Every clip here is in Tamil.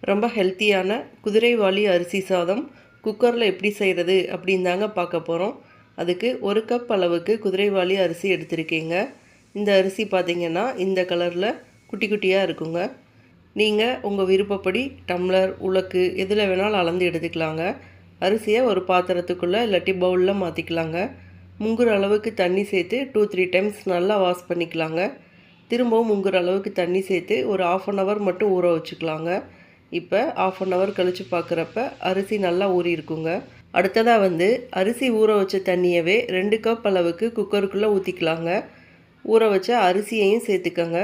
ரொம்ப ஹெல்த்தியான குதிரைவாலி அரிசி சாதம் குக்கரில் எப்படி செய்கிறது அப்படின்னு தாங்க பார்க்க போகிறோம். அதுக்கு 1 கப் அளவுக்கு குதிரைவாலி அரிசி எடுத்திருக்கீங்க. இந்த அரிசி பார்த்திங்கன்னா இந்த கலரில் குட்டி குட்டியாக இருக்குங்க. நீங்கள் உங்கள் விருப்பப்படி டம்ளர் உலக்கு எதில் வேணாலும் அளந்து எடுத்துக்கலாங்க. அரிசியை ஒரு பாத்திரத்துக்குள்ளே இல்லாட்டி பவுலில் மாற்றிக்கலாங்க. முங்குற அளவுக்கு தண்ணி சேர்த்து 2-3 டைம்ஸ் நல்லா வாஷ் பண்ணிக்கலாங்க. திரும்பவும் முங்குற அளவுக்கு தண்ணி சேர்த்து ஒரு 1/2 அன் ஹவர் மட்டும் ஊற வச்சுக்கலாங்க. இப்போ 1/2 அன் ஹவர் கழித்து பார்க்குறப்ப அரிசி நல்லா ஊறி இருக்குங்க. அடுத்ததாக அரிசி ஊற வச்ச தண்ணியவே 2 கப் அளவுக்கு குக்கருக்குள்ளே ஊற்றிக்கலாங்க. ஊற வச்ச அரிசியையும் சேர்த்துக்கங்க.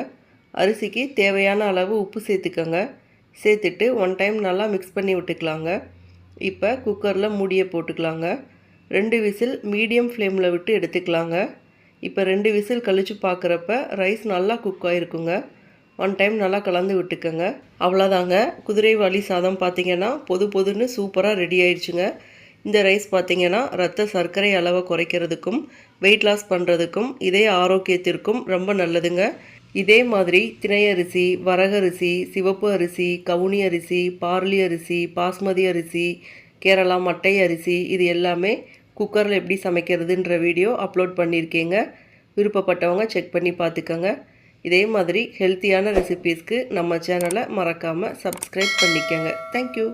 அரிசிக்கு தேவையான அளவு உப்பு சேர்த்துக்கங்க. சேர்த்துட்டு 1 டைம் நல்லா மிக்ஸ் பண்ணி விட்டுக்கலாங்க. இப்போ குக்கரில் மூடியை போட்டுக்கலாங்க. 2 விசில் மீடியம் ஃப்ளேமில் விட்டு எடுத்துக்கலாங்க. இப்போ 2 விசில் கழித்து பார்க்குறப்ப ரைஸ் நல்லா குக் ஆகிருக்குங்க. 1 டைம் நல்லா கலந்து விட்டுக்கோங்க. அவ்வளோதாங்க, குதிரைவாலி சாதம் பார்த்திங்கன்னா பொதுன்னு சூப்பராக ரெடி ஆயிடுச்சுங்க. இந்த ரைஸ் பார்த்திங்கன்னா ரத்த சர்க்கரை அளவை குறைக்கிறதுக்கும் வெயிட் லாஸ் பண்ணுறதுக்கும் இதே ஆரோக்கியத்திற்கும் ரொம்ப நல்லதுங்க. இதே மாதிரி திணை அரிசி, வரகரிசி, சிவப்பு அரிசி, கவுனி அரிசி, பார்லி அரிசி, பாஸ்மதி அரிசி, கேரளா மட்டை அரிசி இது எல்லாமே குக்கரில் எப்படி சமைக்கிறதுன்ற வீடியோ அப்லோட் பண்ணியிருக்கேங்க. விருப்பப்பட்டவங்க செக் பண்ணி பார்த்துக்கோங்க. இதே மாதிரி ஹெல்த்தியான ரெசிபீஸ்க்கு நம்ம சேனலை மறக்காமல் சப்ஸ்கிரைப் பண்ணிக்கோங்க. தேங்க்யூ.